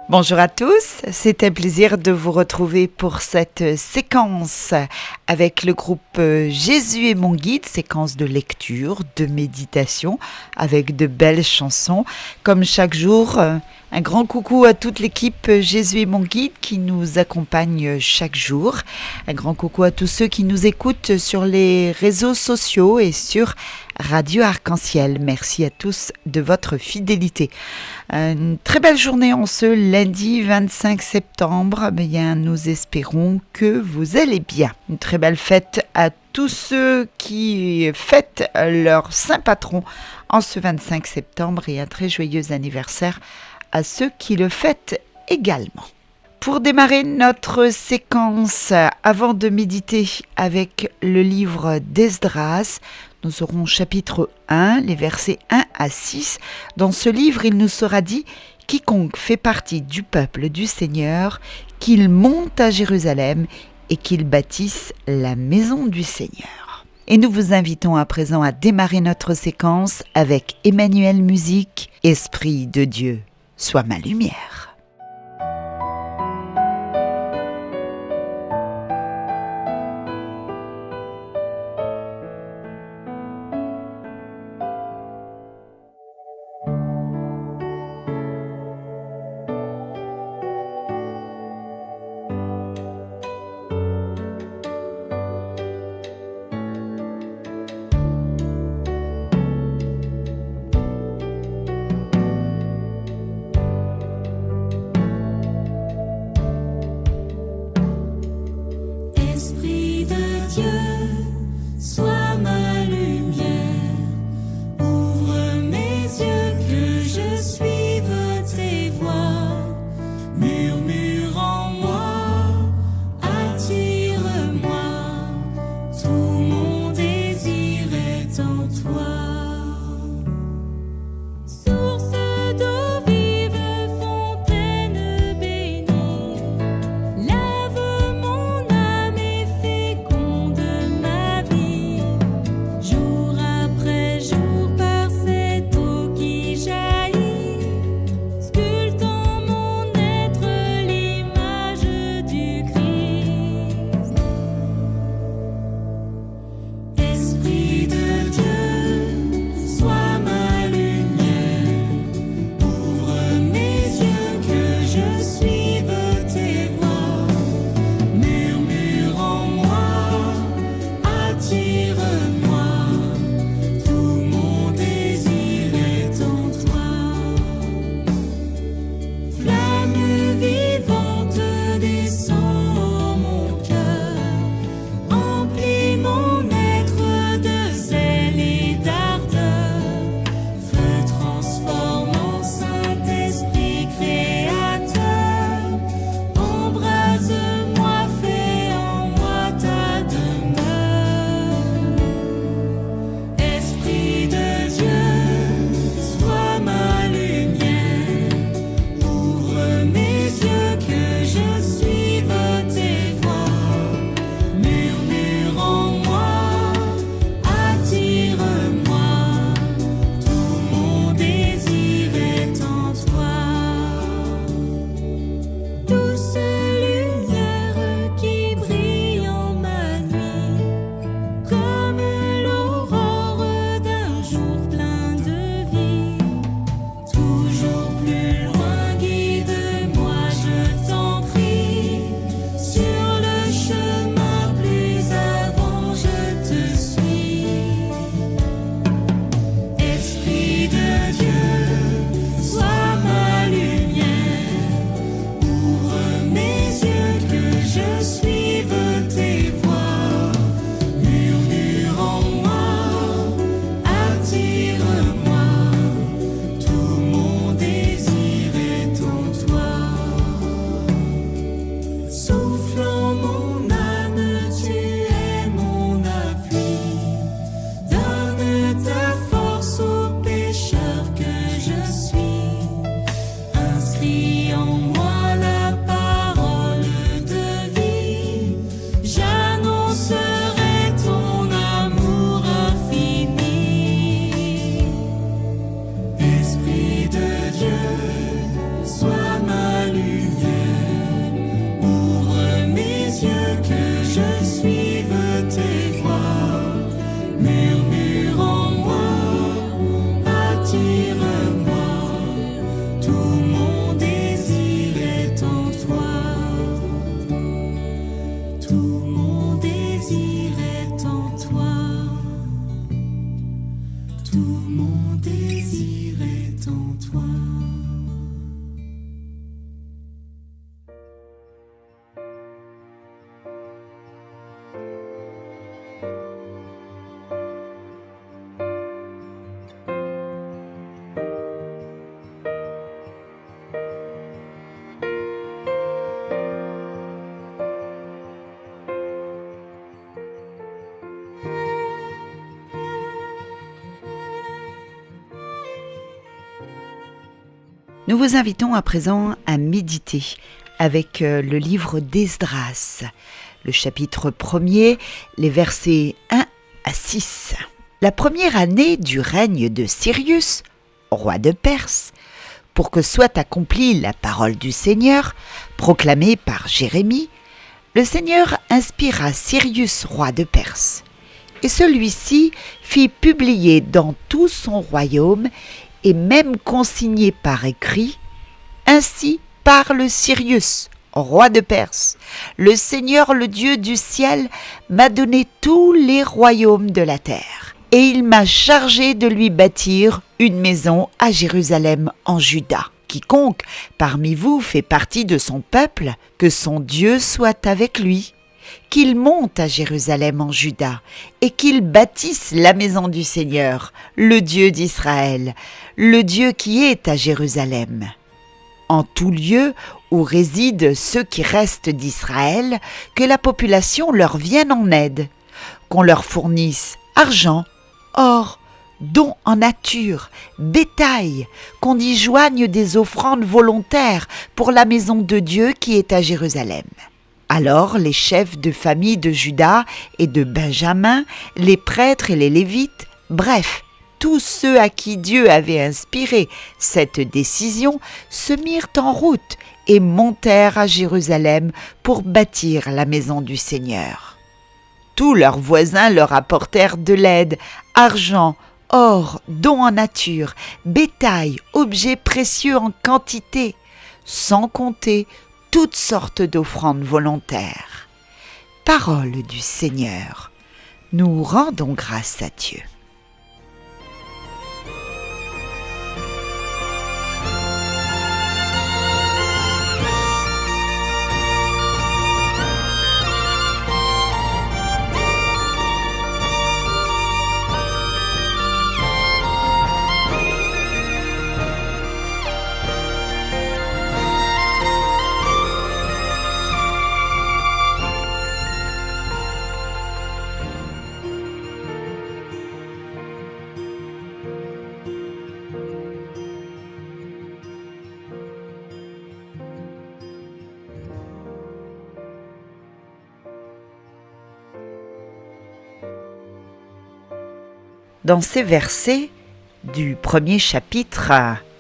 Bonjour à tous, c'est un plaisir de vous retrouver pour cette séquence avec le groupe Jésus est mon guide, séquence de lecture, de méditation avec de belles chansons. Comme chaque jour, un grand coucou à toute l'équipe Jésus est mon guide qui nous accompagne chaque jour. Un grand coucou à tous ceux qui nous écoutent sur les réseaux sociaux et sur Radio Arc-en-Ciel. Merci à tous de votre fidélité. Une très belle journée en ce lundi 25 septembre. Bien, nous espérons que vous allez bien. Une très belle fête à tous ceux qui fêtent leur saint patron en ce 25 septembre et un très joyeux anniversaire à ceux qui le fêtent également. Pour démarrer notre séquence, avant de méditer avec le livre d'Esdras, nous aurons chapitre 1, les versets 1 à 6. Dans ce livre, il nous sera dit « Quiconque fait partie du peuple du Seigneur, qu'il monte à Jérusalem et qu'il bâtisse la maison du Seigneur. » Et nous vous invitons à présent à démarrer notre séquence avec Emmanuel Musique, « Esprit de Dieu, sois ma lumière ». Lave mon âme et féconde Nous vous invitons à présent à méditer avec le livre d'Esdras, le chapitre 1er, les versets 1 à 6. La première année du règne de Cyrus, roi de Perse, pour que soit accomplie la parole du Seigneur, proclamée par Jérémie, le Seigneur inspira Cyrus, roi de Perse, et celui-ci fit publier dans tout son royaume et même consigné par écrit, ainsi parle Cyrus, roi de Perse. Le Seigneur, le Dieu du ciel, m'a donné tous les royaumes de la terre, et il m'a chargé de lui bâtir une maison à Jérusalem en Juda. Quiconque parmi vous fait partie de son peuple, que son Dieu soit avec lui, qu'il monte à Jérusalem en Juda, et qu'il bâtisse la maison du Seigneur, le Dieu d'Israël, le Dieu qui est à Jérusalem. En tout lieu où résident ceux qui restent d'Israël, que la population leur vienne en aide, qu'on leur fournisse argent, or, dons en nature, bétail, qu'on y joigne des offrandes volontaires pour la maison de Dieu qui est à Jérusalem. Alors les chefs de famille de Juda et de Benjamin, les prêtres et les Lévites, bref, tous ceux à qui Dieu avait inspiré cette décision, se mirent en route et montèrent à Jérusalem pour bâtir la maison du Seigneur. Tous leurs voisins leur apportèrent de l'aide, argent, or, dons en nature, bétail, objets précieux en quantité, sans compter toutes sortes d'offrandes volontaires. Parole du Seigneur. Nous rendons grâce à Dieu. Dans ces versets du premier chapitre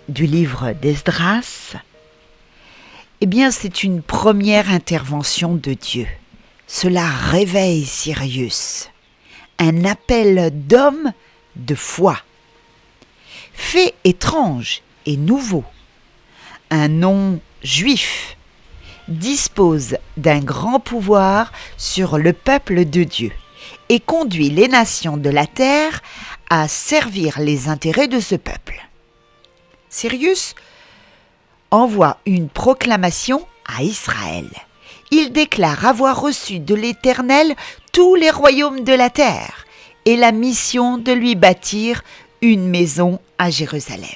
du livre d'Esdras, c'est une première intervention de Dieu. Cela réveille Cyrus, un appel d'homme de foi. Fait étrange et nouveau, un nom juif dispose d'un grand pouvoir sur le peuple de Dieu et conduit les nations de la terre à servir les intérêts de ce peuple. Cyrus envoie une proclamation à Israël. Il déclare avoir reçu de l'Éternel tous les royaumes de la terre et la mission de lui bâtir une maison à Jérusalem.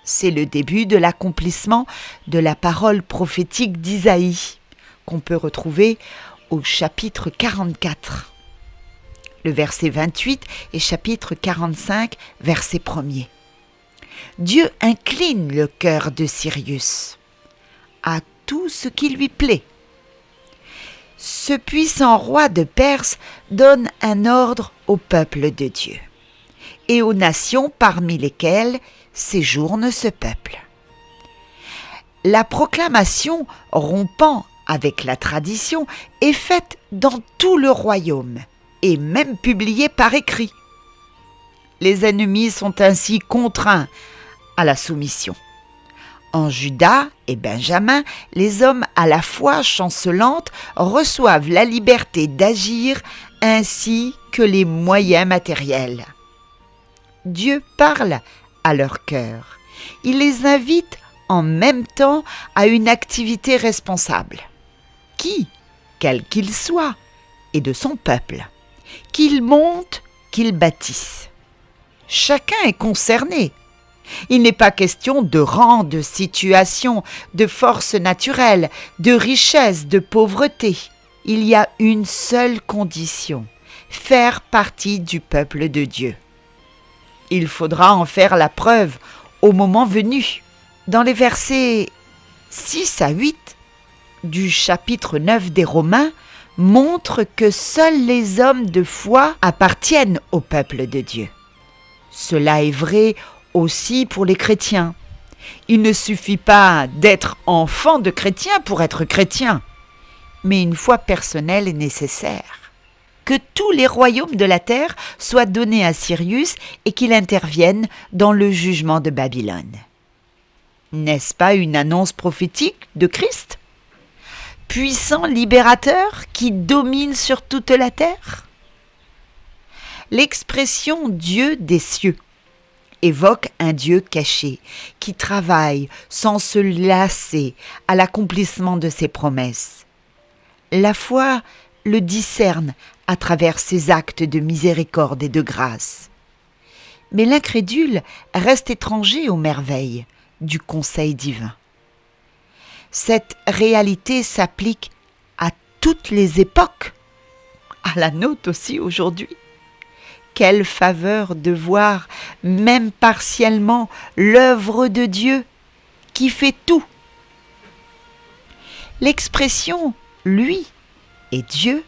C'est le début de l'accomplissement de la parole prophétique d'Isaïe, qu'on peut retrouver au chapitre 44, le verset 28 et chapitre 45, verset 1er. Dieu incline le cœur de Cyrus à tout ce qui lui plaît. Ce puissant roi de Perse donne un ordre au peuple de Dieu et aux nations parmi lesquelles séjourne ce peuple. La proclamation rompant avec la tradition est faite dans tout le royaume et même publiée par écrit. Les ennemis sont ainsi contraints à la soumission. En Juda et Benjamin, les hommes à la foi chancelante reçoivent la liberté d'agir ainsi que les moyens matériels. Dieu parle à leur cœur. Il les invite en même temps à une activité responsable. Qui, quel qu'il soit, est de son peuple, qu'il monte, qu'il bâtisse. Chacun est concerné. Il n'est pas question de rang, de situation, de force naturelle, de richesse, de pauvreté. Il y a une seule condition, faire partie du peuple de Dieu. Il faudra en faire la preuve au moment venu. Dans les versets 6 à 8 du chapitre 9 des Romains, montre que seuls les hommes de foi appartiennent au peuple de Dieu. Cela est vrai aussi pour les chrétiens. Il ne suffit pas d'être enfant de chrétien pour être chrétien, mais une foi personnelle est nécessaire. Que tous les royaumes de la terre soient donnés à Cyrus et qu'il intervienne dans le jugement de Babylone. N'est-ce pas une annonce prophétique de Christ ? Puissant libérateur qui domine sur toute la terre ? L'expression Dieu des cieux évoque un Dieu caché qui travaille sans se lasser à l'accomplissement de ses promesses. La foi le discerne à travers ses actes de miséricorde et de grâce. Mais l'incrédule reste étranger aux merveilles du conseil divin. Cette réalité s'applique à toutes les époques, à la nôtre aussi aujourd'hui. Quelle faveur de voir, même partiellement, l'œuvre de Dieu qui fait tout. L'expression « lui » et Dieu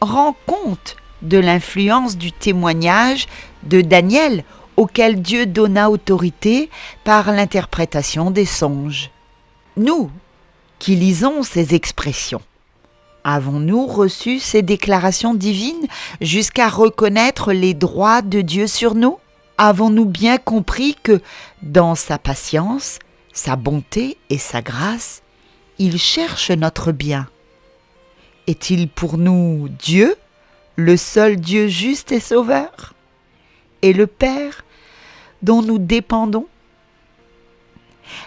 rend compte de l'influence du témoignage de Daniel auquel Dieu donna autorité par l'interprétation des songes. Nous, qui lisons ces expressions, avons-nous reçu ces déclarations divines jusqu'à reconnaître les droits de Dieu sur nous ? Avons-nous bien compris que, dans sa patience, sa bonté et sa grâce, il cherche notre bien ? Est-il pour nous Dieu, le seul Dieu juste et sauveur, et le Père dont nous dépendons ?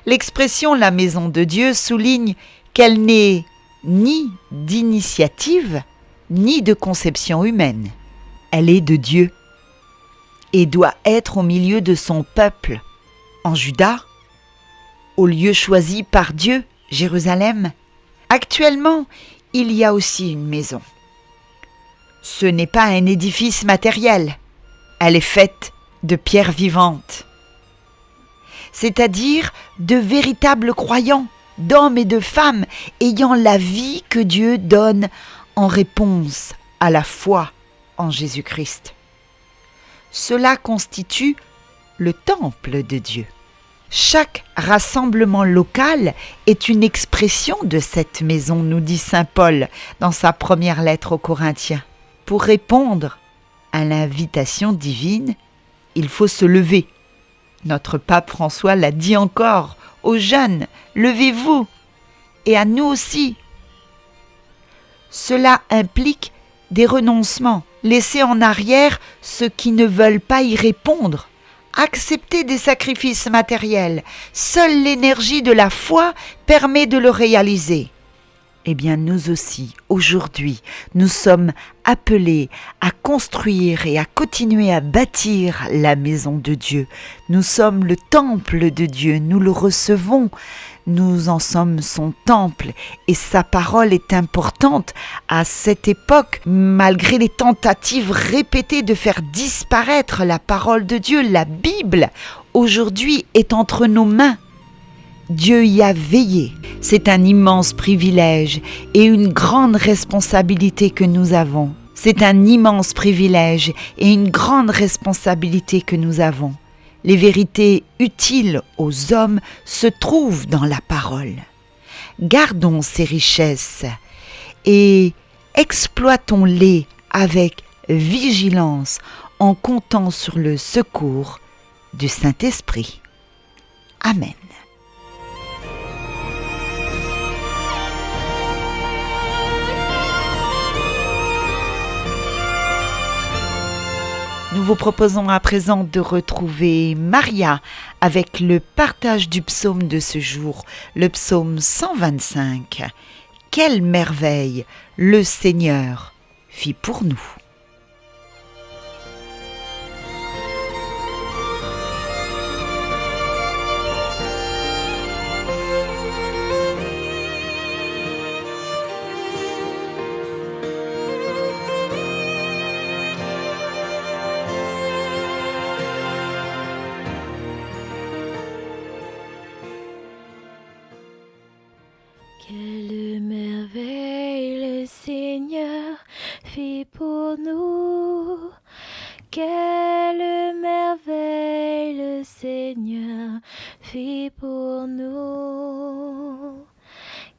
L'expression « la maison de Dieu » souligne qu'elle n'est ni d'initiative, ni de conception humaine. Elle est de Dieu et doit être au milieu de son peuple, en Juda, au lieu choisi par Dieu, Jérusalem. Actuellement, il y a aussi une maison. Ce n'est pas un édifice matériel, elle est faite de pierres vivantes, c'est-à-dire de véritables croyants, d'hommes et de femmes ayant la vie que Dieu donne en réponse à la foi en Jésus-Christ. Cela constitue le temple de Dieu. Chaque rassemblement local est une expression de cette maison, nous dit saint Paul dans sa première lettre aux Corinthiens. Pour répondre à l'invitation divine, il faut se lever. Notre pape François l'a dit encore aux jeunes, levez-vous, et à nous aussi. Cela implique des renoncements, laisser en arrière ceux qui ne veulent pas y répondre, accepter des sacrifices matériels. Seule l'énergie de la foi permet de le réaliser. Eh bien, nous aussi, aujourd'hui, nous sommes appelés à construire et à continuer à bâtir la maison de Dieu. Nous sommes le temple de Dieu, nous le recevons, nous en sommes son temple et sa parole est importante à cette époque, malgré les tentatives répétées de faire disparaître la parole de Dieu. La Bible, aujourd'hui, est entre nos mains. Dieu y a veillé. C'est un immense privilège et une grande responsabilité que nous avons. C'est un immense privilège et une grande responsabilité que nous avons. Les vérités utiles aux hommes se trouvent dans la parole. Gardons ces richesses et exploitons-les avec vigilance en comptant sur le secours du Saint-Esprit. Amen. Nous vous proposons à présent de retrouver Maria avec le partage du psaume de ce jour, le psaume 125. Quelle merveille le Seigneur fit pour nous. fit pour nous. Quelle merveille le Seigneur fit pour nous.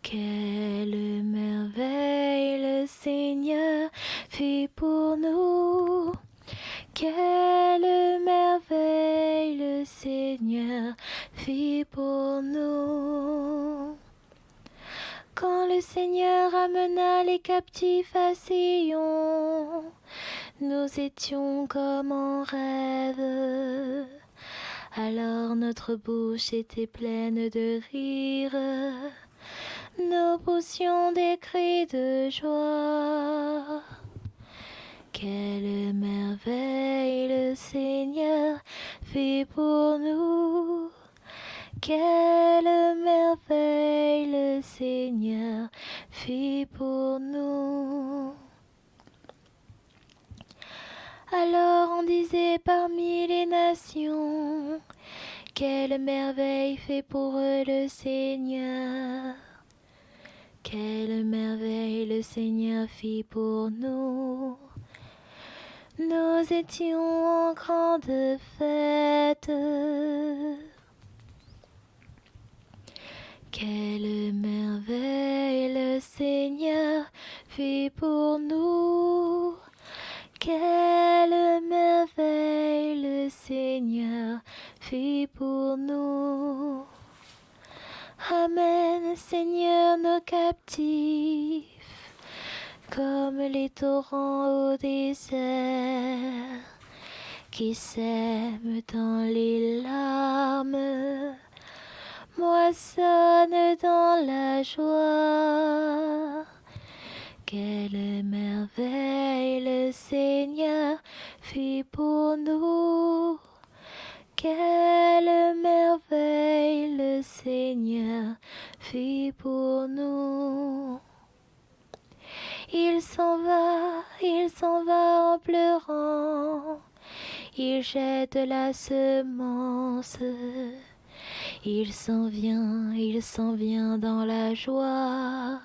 Quelle merveille le Seigneur fit pour nous. Quelle merveille le Seigneur fit pour nous. Quand le Seigneur amena les captifs à Sion, nous étions comme en rêve. Alors notre bouche était pleine de rire, nous poussions des cris de joie. Quelle merveille le Seigneur fit pour nous. Quelle merveille le Seigneur fit pour nous. Alors on disait parmi les nations, quelle merveille fait pour eux le Seigneur. Quelle merveille le Seigneur fit pour nous. Nous étions en grande fête. Quelle merveille le Seigneur fit pour nous. Quelle merveille le Seigneur fit pour nous. Ramène, Seigneur, nos captifs, comme les torrents au désert, qui sèment dans les larmes, moissonnent dans la joie. Quelle merveille le Seigneur fit pour nous. Quelle merveille le Seigneur fit pour nous. Il s'en va en pleurant. Il jette la semence. Il s'en vient dans la joie.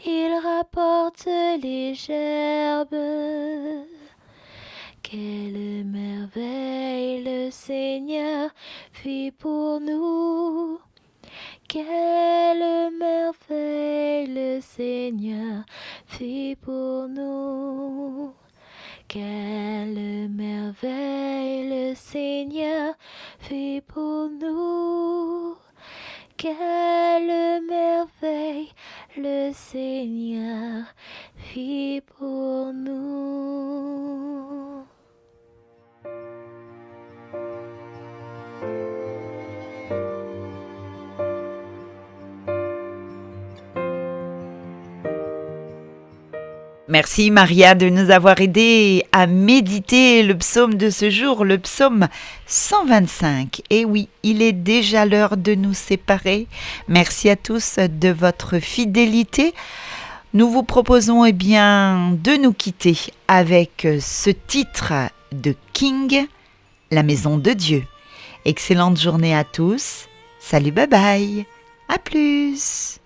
Il rapporte les gerbes. Quelle merveille le Seigneur fit pour nous. Quelle merveille le Seigneur fit pour nous. Quelle merveille le Seigneur fit pour nous. Quelle merveille le Seigneur fit pour nous. Merci Maria de nous avoir aidés à méditer le psaume de ce jour, le psaume 125. Et oui, il est déjà l'heure de nous séparer. Merci à tous de votre fidélité. Nous vous proposons de nous quitter avec ce titre de King, La Maison de Dieu. Excellente journée à tous. Salut, bye bye. À plus.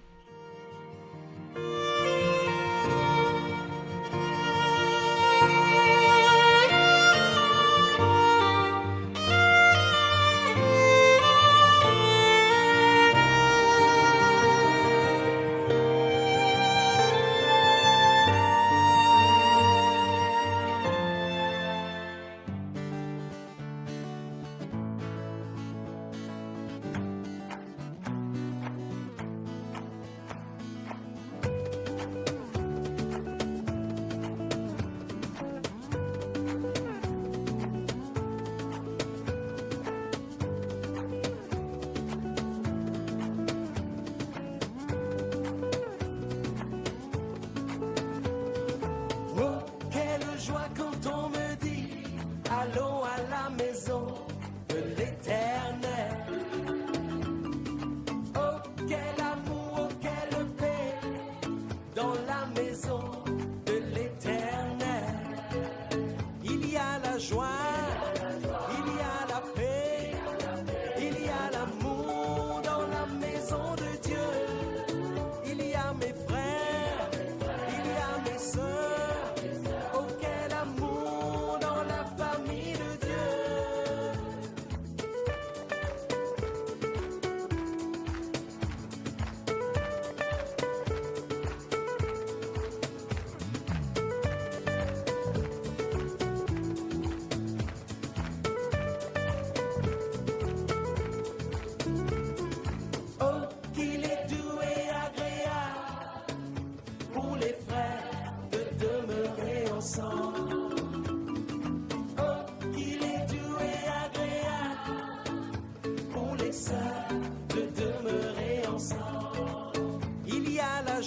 Mes frères, il y a mes sœurs.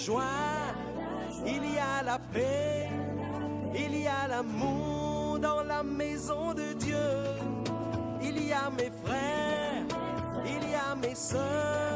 joie, il y a la paix, il y a l'amour dans la maison de Dieu. Il y a mes frères, il y a mes sœurs,